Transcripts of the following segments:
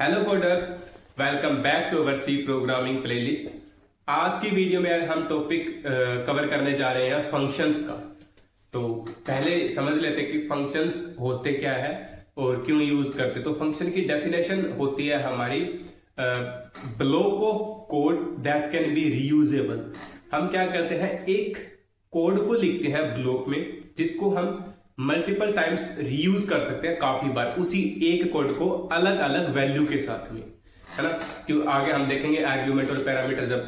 Hello coders, welcome back to our C programming playlist. आज की video में हम टॉपिक कवर करने जा रहे हैं फंक्शंस का। तो पहले समझ लेते हैं कि फंक्शंस होते क्या है और क्यों यूज करते। तो फंक्शन की डेफिनेशन होती है हमारी block of code that can be reusable. हम क्या करते हैं, एक कोड को लिखते हैं ब्लॉक में जिसको हम मल्टीपल टाइम्स रीयूज कर सकते हैं, काफी बार उसी एक कोड को अलग अलग वैल्यू के साथ में, है ना। क्यों आगे हम देखेंगे आर्ग्यूमेंट और पैरामीटर जब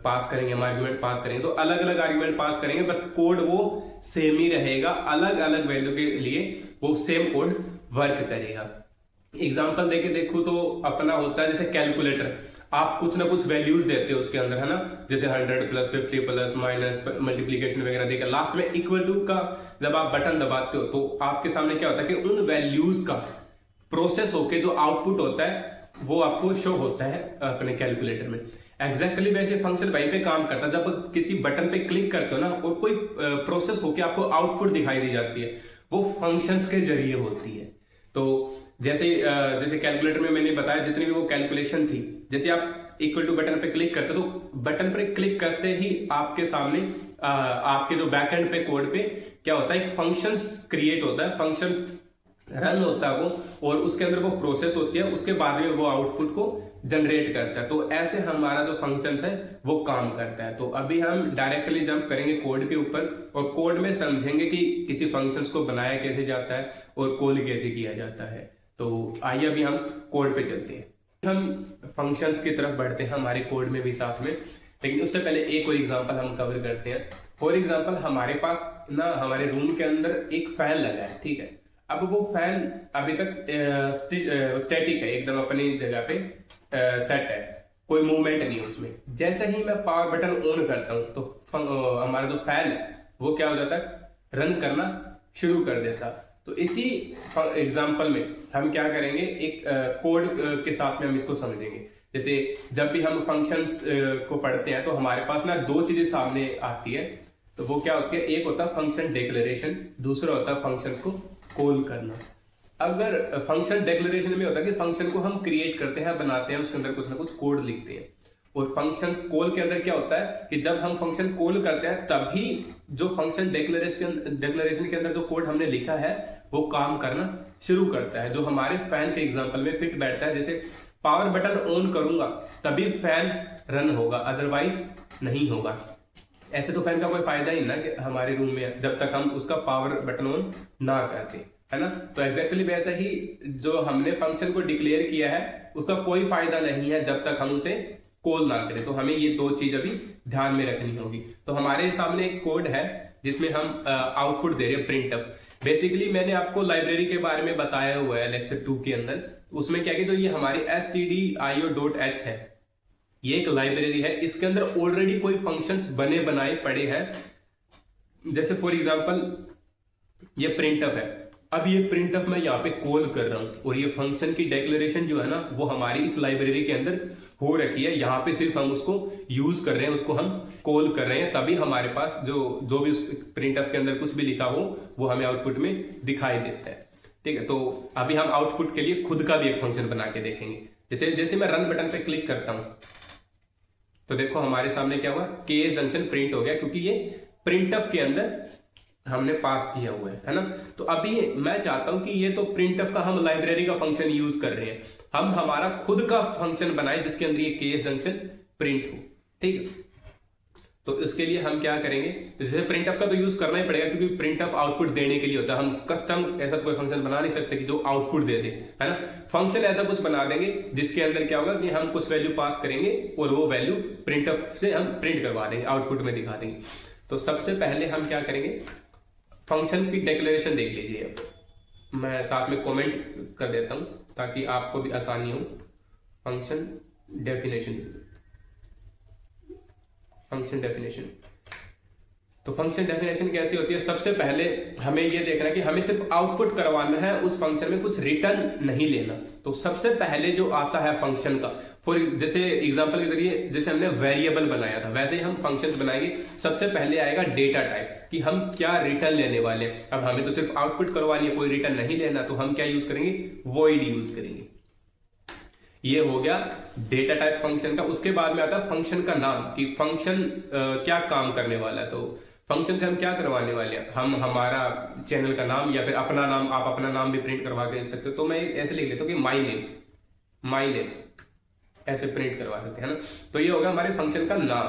पास करेंगे, हम आर्ग्यूमेंट पास करेंगे तो अलग अलग आर्ग्यूमेंट पास करेंगे, बस कोड वो सेम ही रहेगा, अलग अलग वैल्यू के लिए वो सेम कोड वर्क करेगा। एग्जाम्पल देके देखो तो अपना होता है जैसे कैलकुलेटर, आप कुछ ना कुछ वैल्यूज देते हो उसके अंदर, है ना। जैसे 100 प्लस 50 प्लस माइनस मल्टीप्लीकेशन वगैरह देकर लास्ट में इक्वल टू का जब आप बटन दबाते हो तो आपके सामने क्या होता है कि उन वैल्यूज का प्रोसेस होके जो आउटपुट होता है वो आपको शो होता है अपने कैलकुलेटर में। एग्जैक्टली वैसे फंक्शन वहीं पे काम करता है। जब किसी बटन पे क्लिक करते हो ना और कोई प्रोसेस होके आपको आउटपुट दिखाई दी जाती है, वो फंक्शंस के जरिए होती है। तो जैसे कैलकुलेटर में मैंने बताया जितनी भी वो कैलकुलेशन थी, जैसे आप इक्वल टू बटन पे क्लिक करते हो तो बटन पे क्लिक करते ही आपके सामने आपके जो बैकएंड पे कोड पे क्या होता है, एक फंक्शंस क्रिएट होता है, फंक्शंस रन होता है वो, और उसके अंदर वो प्रोसेस होती है, उसके बाद में वो आउटपुट को जनरेट करता है। तो ऐसे हमारा जो फंक्शंस है वो काम करता है। तो अभी हम डायरेक्टली जंप करेंगे कोड के ऊपर और कोड में समझेंगे कि किसी फंक्शंस को बनाया कैसे जाता है और कॉल कैसे किया जाता है। तो आइए अभी हम कोड पे चलते हैं। हम फंक्शंस की तरफ बढ़ते हैं हमारे कोड में भी साथ में, लेकिन उससे पहले एक और एग्जांपल हम कवर करते हैं। फॉर एग्जांपल हमारे पास ना हमारे रूम के अंदर एक फैन लगा है, ठीक है। अब वो फैन अभी तक स्टैटिक है, एकदम अपनी जगह पे सेट है, कोई मूवमेंट नहीं है उसमें। जैसे ही मैं पावर बटन ऑन करता हूं तो हमारा जो फैन है वो क्या हो जाता है, रन करना शुरू कर देता। तो इसी एग्जांपल में हम क्या करेंगे, एक कोड के साथ में हम इसको समझेंगे। जैसे जब भी हम फंक्शंस को पढ़ते हैं तो हमारे पास ना दो चीजें सामने आती है। तो वो क्या होती है, एक होता है फंक्शन डिक्लेरेशन, दूसरा होता है फंक्शंस को कॉल करना। अगर फंक्शन डिक्लेरेशन में होता है कि फंक्शन को हम क्रिएट करते हैं, बनाते हैं, उसके अंदर कुछ ना कुछ कोड लिखते हैं। और फंक्शंस कॉल के अंदर क्या होता है कि जब हम फंक्शन कॉल करते हैं तभी जो फंक्शन डिक्लेरेशन के अंदर जो कोड हमने लिखा है वो काम करना शुरू करता है, जो हमारे फैन के एग्जांपल में फिट बैठता है। जैसे पावर बटन ऑन करूंगा तभी फैन रन होगा, अदरवाइज नहीं होगा। ऐसे तो फैन का कोई फायदा ही ना कि हमारे रूम में जब तक हम उसका पावर बटन ऑन ना करते, है ना। तो एग्जैक्टली वैसा ही जो हमने फंक्शन को डिक्लेयर किया है उसका कोई फायदा नहीं है जब तक हम उसे कॉल ना करें। तो हमें ये दो चीज अभी ध्यान में रखनी होगी। तो हमारे सामने एक कोड है जिसमें हम आउटपुट दे रहे हैं प्रिंटअप। बेसिकली मैंने आपको लाइब्रेरी के बारे में बताया हुआ है लेक्चर 2 के अंदर। उसमें क्या किया, तो ये हमारी stdio.h है, ये एक लाइब्रेरी है। इसके अंदर ऑलरेडी कोई फंक्शंस बने बनाए पड़े हैं। जैसे फॉर एग्जांपल ये प्रिंटअप है, अब ये प्रिंटअप मैं यहाँ पे कॉल कर रहा हूँ और ये फंक्शन की डिक्लेरेशन जो है ना वो हमारी इस लाइब्रेरी के अंदर हो रखी है। यहाँ पे सिर्फ हम उसको यूज कर रहे हैं, उसको हम कॉल कर रहे हैं, तभी हमारे पास जो भी प्रिंटअप के अंदर कुछ भी लिखा हो वो हमें आउटपुट में दिखाई देता है, ठीक है। तो अभी हम आउटपुट के लिए खुद का भी एक फंक्शन बना के देखेंगे। जैसे मैं रन बटन पे क्लिक करता हूं तो देखो हमारे सामने क्या हुआ, केस जंक्शन प्रिंट हो गया, क्योंकि ये प्रिंटअप के अंदर हमने पास किया हुआ है ना। तो अभी मैं चाहता हूं कि ये तो प्रिंटअप का हम लाइब्रेरी का फंक्शन यूज कर रहे हैं, हम हमारा खुद का फंक्शन बनाए जिसके अंदर ये केस जंक्शन प्रिंट हो, ठीक है। तो इसके लिए हम क्या करेंगे, जैसे प्रिंटअप का तो यूज करना ही पड़ेगा क्योंकि प्रिंटअप आउटपुट देने के लिए होता है। हम कस्टम ऐसा कोई फंक्शन बना नहीं सकते कि जो आउटपुट दे दे, है ना। फंक्शन ऐसा कुछ बना देंगे जिसके अंदर क्या होगा कि हम कुछ वैल्यू पास करेंगे और वो वैल्यू प्रिंटअप से हम प्रिंट करवा देंगे, आउटपुट में दिखा देंगे। तो सबसे पहले हम क्या करेंगे, फंक्शन की डिक्लेरेशन देख लीजिए। अब मैं साथ में कमेंट कर देता हूं ताकि आपको भी आसानी हो। Function definition, function definition. तो फंक्शन डेफिनेशन कैसी होती है, सबसे पहले हमें यह देखना है कि हमें सिर्फ आउटपुट करवाना है, उस फंक्शन में कुछ रिटर्न नहीं लेना। तो सबसे पहले जो आता है फंक्शन का, जैसे एग्जांपल के जरिए जैसे हमने वेरिएबल बनाया था वैसे ही हम फंक्शंस बनाएंगे। सबसे पहले आएगा डेटा टाइप कि हम क्या रिटर्न लेने वाले हैं। अब हमें तो सिर्फ आउटपुट करवानी है, कोई रिटर्न नहीं लेना, तो हम क्या यूज करेंगे, वॉइड यूज करेंगे। ये हो गया डेटा टाइप फंक्शन का। उसके बाद में आता है फंक्शन का नाम, कि फंक्शन क्या काम करने वाला है। तो फंक्शन से हम क्या करवाने वाले हैं, हम हमारा चैनल का नाम या फिर अपना नाम, आप अपना नाम भी प्रिंट करवा के दे सकते हो। तो मैं ऐसे लिख लेता हूँ कि माई नेम ऐसे प्रिंट करवा सकते हैं ना। तो ये होगा हमारे फंक्शन का नाम,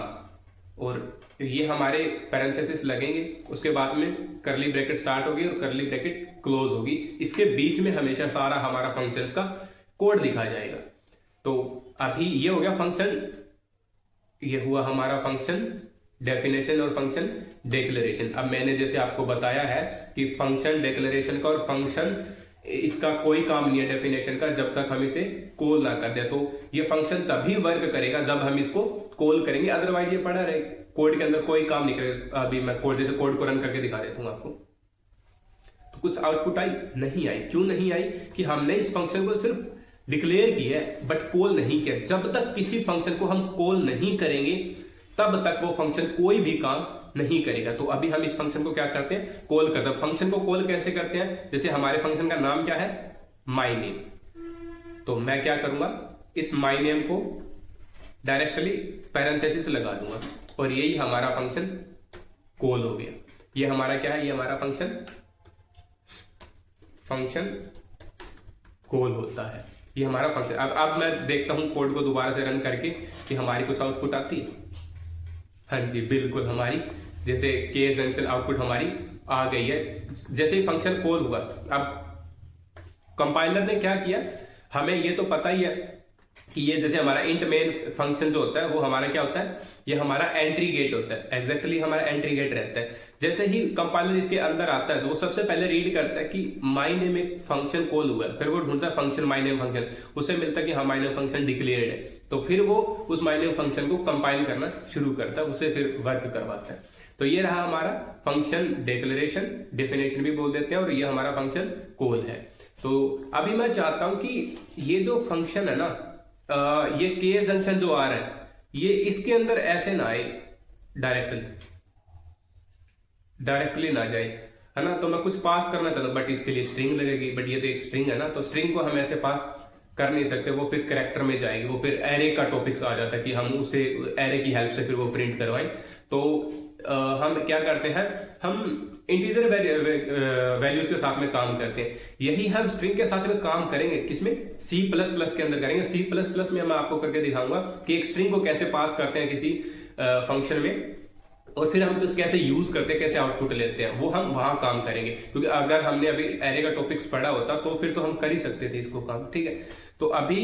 और ये हमारे पैरेंथेसिस लगेंगे, उसके बाद में करली ब्रैकेट स्टार्ट होगी और करली ब्रैकेट क्लोज होगी। इसके बीच में हमेशा सारा हमारा फंक्शंस का कोड लिखा जाएगा। तो अभी ये हो गया फंक्शन, ये हुआ हमारा फंक्शन डेफिनेशन और फंक्शन डिक्लेरेशन। अब मैंने जैसे आपको बताया है कि फंक्शन डिक्लेरेशन का और फंक्शन इसका कोई काम नहीं है डेफिनेशन का जब तक हम इसे कॉल ना कर दे। तो ये फंक्शन तभी वर्क करेगा जब हम इसको कॉल करेंगे, अदरवाइज ये पड़ा रहे, कोड के अंदर कोई काम नहीं करेगा। अभी मैं कोड को रन करके दिखा देता हूं आपको। तो कुछ आउटपुट आई? नहीं आई। क्यों नहीं आई? कि हमने इस फंक्शन को सिर्फ डिक्लेयर किया है बट कॉल नहीं किया। जब तक किसी फंक्शन को हम कॉल नहीं करेंगे तब तक वो फंक्शन कोई भी काम नहीं करेगा। तो अभी हम इस फंक्शन को क्या करते हैं, कॉल करते हैं। फंक्शन को कॉल कैसे करते हैं, जैसे हमारे फंक्शन का नाम क्या है, माई नेम। तो मैं क्या करूंगा, इस माई नेम को डायरेक्टली पैरेंथेसिस लगा दूंगा और यही हमारा फंक्शन कॉल हो गया। ये हमारा क्या है, ये हमारा फंक्शन कॉल होता है, ये हमारा फंक्शन। अब मैं देखता हूं कोड को दोबारा से रन करके कि हमारी कुछ आउटपुट आती है। हाँ जी बिल्कुल, हमारी जैसे केस जंक्शन आउटपुट हमारी आ गई है जैसे ही फंक्शन कॉल हुआ। अब कंपाइलर ने क्या किया, हमें ये तो पता ही है कि ये जैसे हमारा इंट मेन फंक्शन जो होता है वो हमारा क्या होता है, ये हमारा एंट्री गेट होता है। एग्जैक्टली हमारा एंट्री गेट रहता है। जैसे ही कंपाइलर इसके अंदर आता है तो वो सबसे पहले रीड करता है कि माई नेम एक फंक्शन कॉल हुआ है, फिर वो ढूंढता है फंक्शन माई नेम फंक्शन, उससे मिलता है कि हाँ माई नेम फंक्शन डिक्लेयर्ड है। तो फिर वो उस माई नेम फंक्शन को कंपाइल करना शुरू करता है, उसे फिर वर्क करवाता है। तो ये रहा हमारा फंक्शन डिक्लेरेशन, डेफिनेशन भी बोल देते हैं, और ये हमारा फंक्शन कॉल है। तो अभी मैं चाहता हूं कि ये जो फंक्शन है ना, ये केस जंक्शन जो आ रहा है ये इसके अंदर ऐसे ना आए, डायरेक्टली ना जाए, है ना। तो मैं कुछ पास करना चाहता हूं बट इसके लिए स्ट्रिंग लगेगी, बट ये तो एक स्ट्रिंग है ना, तो स्ट्रिंग को हम ऐसे पास कर नहीं सकते, वो फिर कैरेक्टर में जाएगी, वो फिर एरे का टॉपिक्स आ जाता है कि हम उसे एरे की हेल्प से फिर वो प्रिंट करवाएं। तो हम क्या करते हैं, हम इंटीजर वैल्यूज के साथ में काम करते हैं। यही हम स्ट्रिंग के साथ में काम करेंगे, किसमें, C++ के अंदर करेंगे। C++ में मैं आपको करके दिखाऊंगा कि एक स्ट्रिंग को कैसे पास करते हैं किसी फंक्शन में, और फिर हम तो कैसे यूज करते हैं, कैसे आउटपुट लेते हैं, वो हम वहां काम करेंगे। क्योंकि अगर हमने अभी एरे का टॉपिक्स पढ़ा होता तो फिर तो हम कर ही सकते थे इसको काम, ठीक है। तो अभी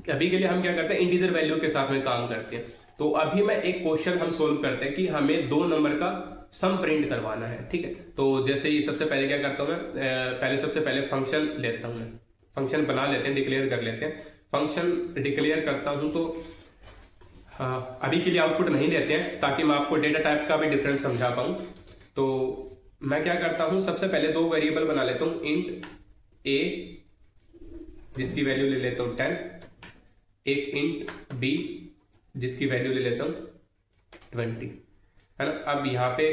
के लिए हम क्या करते हैं, इंटीजर वैल्यू के साथ में काम करते हैं। तो अभी मैं एक क्वेश्चन हम सोल्व करते हैं कि हमें 2 नंबर का सम प्रिंट करवाना है, ठीक है। तो जैसे ही सबसे पहले क्या करता हूं मैं, सबसे पहले फंक्शन लेता हूं, मैं फंक्शन बना लेते हैं, डिक्लेयर कर लेते हैं। फंक्शन डिक्लेयर करता हूं तो अभी के लिए आउटपुट नहीं देते हैं ताकि मैं आपको डेटा टाइप का भी डिफरेंस समझा पाऊं। तो मैं क्या करता हूं, सबसे पहले 2 वेरिएबल बना लेता हूं, इंट a जिसकी वैल्यू ले लेता हूं 10, एक इंट b जिसकी वैल्यू ले लेता हूं 20, है ना। अब यहाँ पे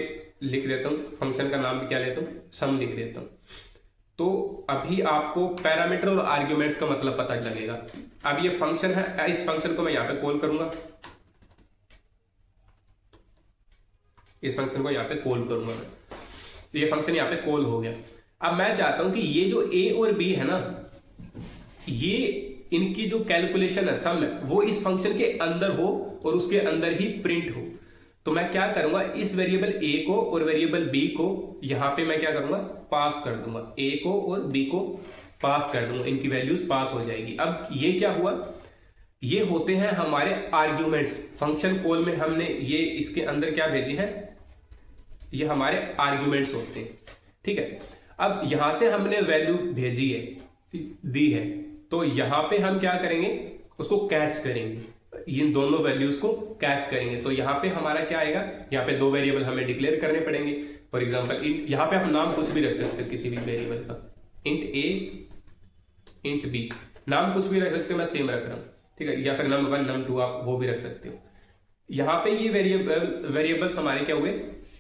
लिख देता हूं, फंक्शन का नाम भी क्या लेता हूं, सम लिख देता हूं। तो अभी आपको पैरामीटर और आर्ग्यूमेंट्स का मतलब पता लगेगा। अब ये फंक्शन है, इस फंक्शन को मैं यहाँ पे कॉल करूंगा, इस फंक्शन को यहाँ पे कॉल करूंगा मैं, तो ये फंक्शन यहाँ पे कॉल हो गया। अब मैं चाहता हूं कि ये जो a और b है ना, ये इनकी जो कैलकुलेशन है, सम है, वो इस फंक्शन के अंदर हो और उसके अंदर ही प्रिंट हो। तो मैं क्या करूंगा, इस वेरिएबल a को और वेरिएबल b को यहां पे मैं क्या करूंगा, पास कर दूंगा, a को और b को पास कर दूंगा, इनकी वैल्यूज पास हो जाएगी। अब ये क्या हुआ, ये होते हैं हमारे आर्ग्यूमेंट्स। फंक्शन कॉल में हमने ये इसके अंदर क्या भेजी है, ये हमारे आर्ग्यूमेंट्स होते हैं, ठीक है। अब यहां से हमने वैल्यू भेजी है, दी है, तो यहां पे हम क्या करेंगे, उसको कैच करेंगे, इन दोनों वैल्यूज को कैच करेंगे। तो यहाँ पे हमारा क्या आएगा, यहाँ पे 2 वेरिएबल हमें डिक्लेयर करने पड़ेंगे। फॉर एग्जांपल यहाँ पे आप नाम कुछ भी रख सकते हो किसी भी वेरिएबल का, इंट a, इंट b, नाम कुछ भी रख सकते हो, मैं सेम रख रहा हूँ, ठीक है। या फिर num1 num2 आप वो भी रख सकते हो। यहाँ पे ये वेरिएबल्स हमारे क्या हुए,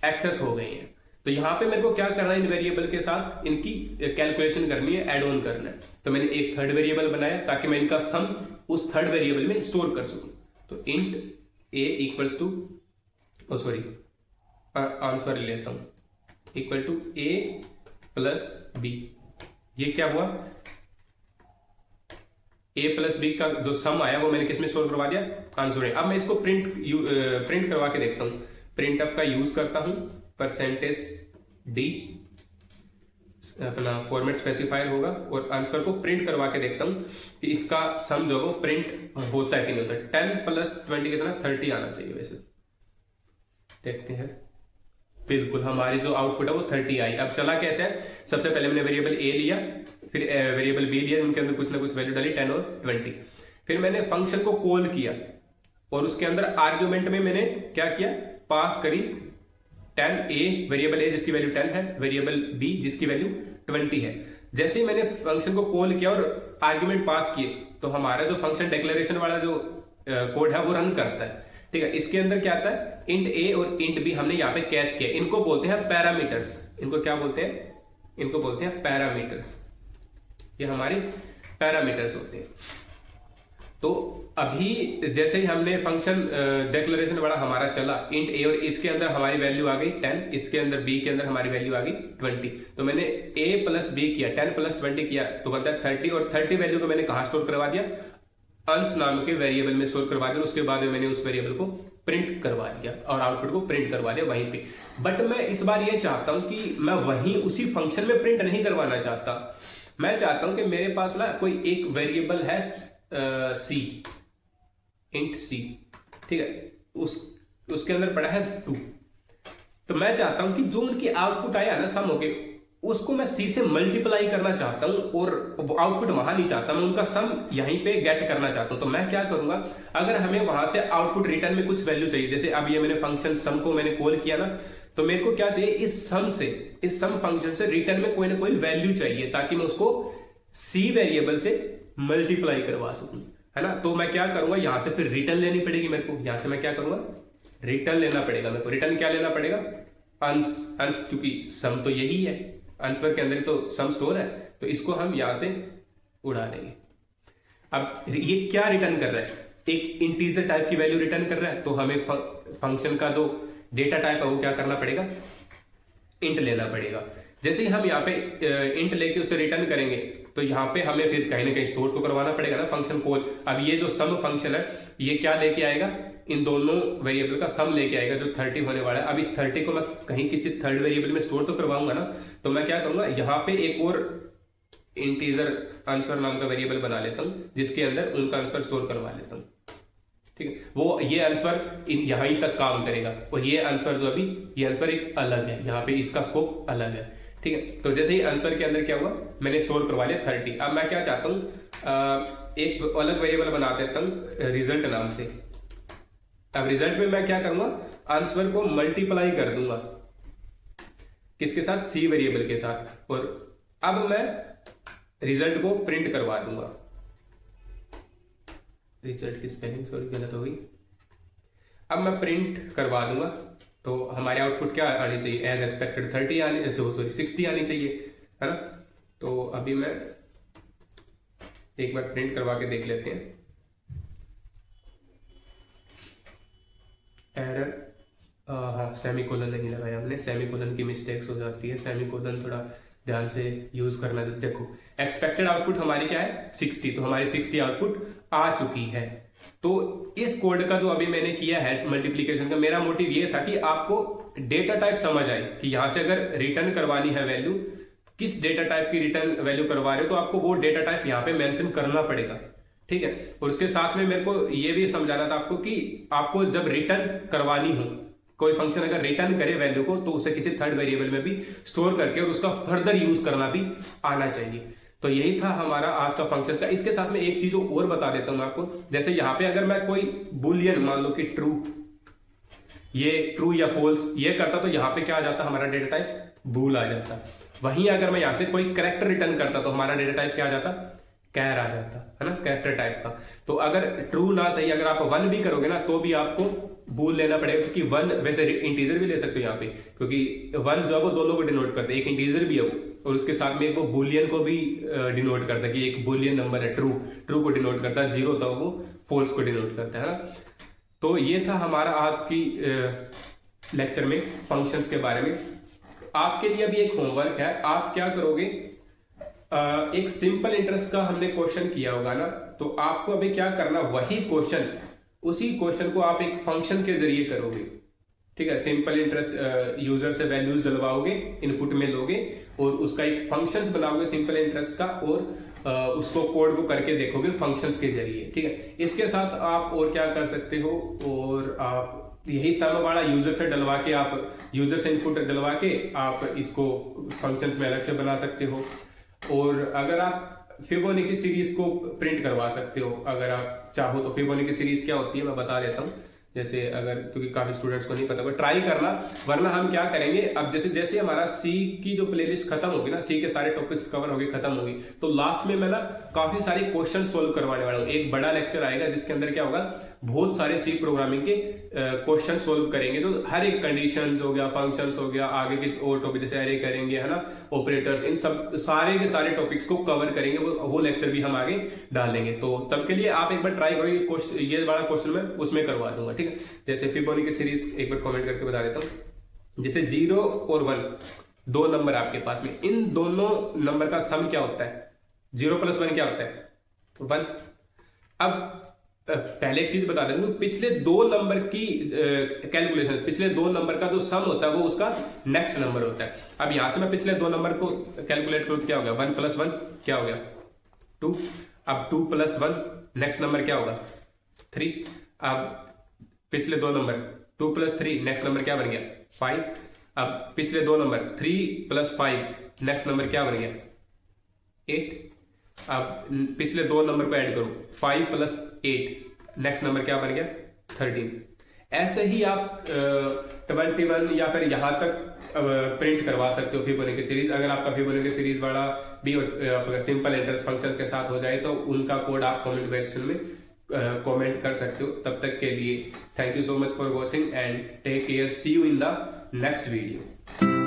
एक्सेस हो गए हैं। तो यहाँ पे मेरे को क्या करना है, इन वेरिएबल के साथ इनकी कैलकुलेशन करनी है, एड ऑन करना है। तो मैंने एक 3rd वेरिएबल बनाया ताकि मैं इनका सम उस थर्ड वेरिएबल में स्टोर कर सकूं। तो int A equals to answer ले लेता हूं, equal to A plus B. ये क्या हुआ, a प्लस बी का जो सम आया वो मैंने किस में स्टोर करवा दिया, आंसर में। अब मैं इसको प्रिंट करवा के देखता हूं। प्रिंट ऑफ का यूज करता हूं, %d अपना फॉर्मेट स्पेसिफायर होगा और आंसर को प्रिंट करवा के देखता हूं कि इसका सम जो वो प्रिंट होता है कि नहीं होता है। 10 प्लस 20 कितना, 30 आना चाहिए। वैसे देखते हैं, बिल्कुल हमारी जो आउटपुट है वो 30 आई। अब चला कैसे है, सबसे पहले मैंने वेरिएबल ए लिया, फिर वेरिएबल बी लिया, उनके अंदर कुछ ना कुछ वैल्यू डाली 10 और 20। फिर मैंने फंक्शन को कॉल किया और उसके अंदर आर्ग्यूमेंट में मैंने क्या किया, पास करी 10 ए, वेरिएबल ए जिसकी वैल्यू 10 है, वेरिएबल बी जिसकी वैल्यू 20 है। जैसे ही मैंने फंक्शन को कॉल किया और आर्ग्यूमेंट पास किए तो हमारा जो फंक्शन डिक्लेरेशन वाला जो कोड है वो रन करता है। ठीक है, इसके अंदर क्या आता है, इंट ए और इंट बी हमने यहाँ पे कैच किया। इनको बोलते हैं पैरामीटर्स। इनको क्या बोलते हैं, इनको बोलते हैं पैरामीटर्स। ये हमारे पैरामीटर्स होते हैं। तो अभी जैसे ही हमने फंक्शन डिक्लेरेशन वाला हमारा चला, इंट ए और इसके अंदर हमारी वैल्यू आ गई 10, इसके अंदर बी के अंदर हमारी वैल्यू आ गई 20। तो मैंने ए प्लस बी किया, 10 प्लस 20 किया तो बनता है 30। और 30 वैल्यू को मैंने कहाँ स्टोर करवा दिया, अंश नाम के वेरिएबल में स्टोर करवा दिया। उसके बाद में मैंने उस वेरिएबल को प्रिंट करवा दिया और आउटपुट को प्रिंट करवा दिया वहीं पे। बट मैं इस बार ये चाहता हूं कि मैं वहीं उसी फंक्शन में प्रिंट नहीं करवाना चाहता। मैं चाहता हूं कि मेरे पास ना कोई एक वेरिएबल है सी, इंट सी, ठीक है, उसके अंदर पड़ा है 2। तो मैं चाहता हूं कि जो उनकी आउटपुट आया ना सम होके, उसको मैं सी से मल्टीप्लाई करना चाहता हूं और आउटपुट वहां नहीं चाहता, मैं उनका सम यहीं पे गेट करना चाहता हूं। तो मैं क्या करूंगा, अगर हमें वहां से आउटपुट रिटर्न में कुछ वैल्यू चाहिए, जैसे अब ये मैंने फंक्शन सम को मैंने कॉल किया ना, तो मेरे को क्या चाहिए, इस सम फंक्शन से रिटर्न में कोई ना कोई वैल्यू चाहिए ताकि मैं उसको सी वेरिएबल से मल्टीप्लाई करवा सकूं, है ना। तो मैं क्या करूंगा, यहां से फिर रिटर्न लेनी पड़ेगी मेरे को। यहां से मैं क्या करूंगा, रिटर्न लेना पड़ेगा मेरे को। रिटर्न क्या लेना पड़ेगा, अंश, क्योंकि सम तो यही है, आंसर के अंदर तो सम स्टोर है, तो इसको हम यहां से उड़ा देंगे। अब ये क्या रिटर्न कर रहा है, एक इंटीजर टाइप की वैल्यू रिटर्न कर रहा है। तो हमें फंक्शन का जो डेटा टाइप है वो क्या करना पड़ेगा, इंट लेना पड़ेगा। जैसे ही हम यहाँ पे इंट लेके उसे रिटर्न करेंगे तो यहाँ पे हमें फिर कहीं ना कहीं स्टोर तो करवाना पड़ेगा ना फंक्शन कॉल। अब ये जो सम फंक्शन है ये क्या लेके आएगा, इन दोनों वेरिएबल का सम लेके आएगा जो 30 होने वाला है। अब इस 30 को मैं कहीं किसी थर्ड वेरिएबल में स्टोर तो करवाऊंगा ना, तो मैं क्या करूंगा, यहाँ पे एक और इंटीजर आंसर नाम का वेरिएबल बना लेता हूँ जिसके अंदर उनका आंसर स्टोर करवा लेता हूँ। ठीक है, वो ये आंसर यहाँ ही तक काम करेगा और ये आंसर जो अभी ये आंसर एक अलग है, यहाँ पे इसका स्कोप अलग है। ठीक है, तो जैसे ही आंसर के अंदर क्या हुआ, मैंने स्टोर करवा लिया 30। अब मैं क्या चाहता हूँ, एक अलग वेरिएबल बना देता हूँ रिजल्ट नाम से। अब रिजल्ट में मैं क्या करूंगा, आंसर को मल्टीप्लाई कर दूंगा किसके साथ, सी वेरिएबल के साथ। और अब मैं रिजल्ट को प्रिंट करवा दूंगा। रिजल्ट की स्पेलिंग सॉरी गलत हो गई। अब मैं प्रिंट करवा दूंगा तो हमारे आउटपुट क्या आनी चाहिए, एज एक्सपेक्टेड 30 आनी, सॉरी 60 आनी चाहिए, है ना। तो अभी मैं एक बार प्रिंट करवा के देख लेते हैं। एरर, हाँ सेमीकोलन नहीं लगाया हमने, सेमीकोलन की मिस्टेक्स हो जाती है, सेमीकोलन थोड़ा ध्यान से यूज करना। देखो एक्सपेक्टेड आउटपुट हमारी क्या है 60, तो हमारी 60 आउटपुट आ चुकी है। तो इस कोड का जो अभी मैंने किया है मल्टीप्लीकेशन का, मेरा मोटिव ये था कि आपको डेटा टाइप समझ आए कि यहां से अगर रिटर्न करवानी है वैल्यू, किस डेटा टाइप की रिटर्न वैल्यू करवा रहे हो, तो आपको वो डेटा टाइप यहाँ पे मेंशन करना पड़ेगा। ठीक है, और उसके साथ में मेरे को ये भी समझाना था आपको कि आपको जब रिटर्न करवानी हो, कोई फंक्शन अगर रिटर्न करे वैल्यू को, तो उसे किसी थर्ड वेरिएबल में भी स्टोर करके और उसका फर्दर यूज करना भी आना चाहिए। तो यही था हमारा आज का फंक्शन का। इसके साथ में एक चीज और बता देता हूं आपको, जैसे यहाँ पे अगर मैं कोई बुलियन मान लो कि ट्रू, ये ट्रू या फॉल्स ये करता, तो यहाँ पे क्या आ जाता, हमारा डेटा टाइप बूल आ जाता। वहीं अगर मैं यहाँ से कोई कैरेक्टर रिटर्न करता तो हमारा डेटा टाइप क्या आ जाता, कैर आ जाता, है ना, कैरेक्टर टाइप का। तो अगर ट्रू ना सही अगर आप 1 भी करोगे ना, तो भी आपको बूल लेना पड़ेगा, क्योंकि वन वैसे इंटीजर भी ले सकते हो यहाँ पे, क्योंकि वन जो है वो दोनों को डिनोट करता है, एक इंटीजर भी है वो, और उसके साथ में वो बुलियन को भी डिनोट करता है कि एक बुलियन नंबर है, ट्रू को डिनोट करता है, जीरो था वो फॉल्स को डिनोट करता है ना। तो ये था हमारा आज की लेक्चर में फंक्शंस के बारे में। आपके लिए अभी एक होमवर्क है, आप क्या करोगे, एक सिंपल इंटरेस्ट का हमने क्वेश्चन किया होगा ना, तो आपको अभी क्या करना, वही क्वेश्चन, उसी क्वेश्चन को आप एक फंक्शन के जरिए करोगे, ठीक है। सिंपल इंटरेस्ट यूजर से वैल्यूज डलवाओगे, इनपुट में लोगे और उसका एक फंक्शंस बनाओगे सिंपल इंटरेस्ट का, और उसको कोड को करके देखोगे फंक्शंस के जरिए, ठीक है। इसके साथ आप और क्या कर सकते हो, और आप यही सम वाला यूजर से डलवा के, आप यूजर से इनपुट डलवा के आप इसको फंक्शंस में अलग से बना सकते हो। और अगर आप फिबोनाची सीरीज को प्रिंट करवा सकते हो अगर आप चाहो तो। फिबोनाची सीरीज क्या होती है मैं बता देता हूँ, जैसे अगर, क्योंकि काफी स्टूडेंट्स को नहीं पता, वो ट्राई करना, वरना हम क्या करेंगे, अब जैसे जैसे हमारा सी की जो प्लेलिस्ट खत्म होगी ना, सी के सारे टॉपिक्स कवर होगी, खत्म होगी, तो लास्ट में मैं ना काफी सारे क्वेश्चन सोल्व करवाने वाला हूँ। एक बड़ा लेक्चर आएगा जिसके अंदर क्या होगा, बहुत सारे सी प्रोग्रामिंग के क्वेश्चन सोल्व करेंगे, तो हर एक कंडीशन हो गया, फंक्शंस हो गया, आगे के और टॉपिक जैसे एरे करेंगे, है ना, ऑपरेटर्स, इन सब सारे के सारे टॉपिक्स को कवर करेंगे, वो लेक्चर भी हम आगे डालेंगे। तो तब के लिए आप एक बार ट्राई करो, ये बड़ा क्वेश्चन मैं उसमें करवा दूंगा, ठीक है। जैसे फिबोनाची सीरीज एक बार कमेंट करके बता देता हूँ, जैसे 0 और 1 दो नंबर आपके पास में, इन दोनों नंबर का सम क्या होता है, 0 + 1 क्या होता है, 1। अब पहले एक चीज बता देंगे, पिछले दो नंबर की कैलकुलेशन, पिछले दो नंबर का जो सम होता है वो उसका नेक्स्ट नंबर होता है। अब यहां से मैं पिछले दो नंबर को कैलकुलेट करूं तो क्या हो गया, 1 + 1 क्या हो गया, 2। अब 2 + 1 नेक्स्ट नंबर क्या होगा, 3। अब पिछले दो नंबर 2 + 3 नेक्स्ट नंबर क्या बन गया, 5। अब पिछले दो नंबर 3 + 5 नेक्स्ट नंबर क्या बन गया, 8। अब पिछले दो नंबर को ऐड करो, 5 + 8 नेक्स्ट नंबर क्या बन गया, 13। ऐसे ही आप 21 या फिर यहां तक प्रिंट करवा सकते हो फिबोनाची सीरीज। अगर आपका फिबोनाची सीरीज वाला भी सिंपल इंटरेस्ट फंक्शन के साथ हो जाए तो उनका कोड आप कमेंट सेक्शन में कमेंट कर सकते हो। तब तक के लिए thank you so much for watching and take care, see you in the next video.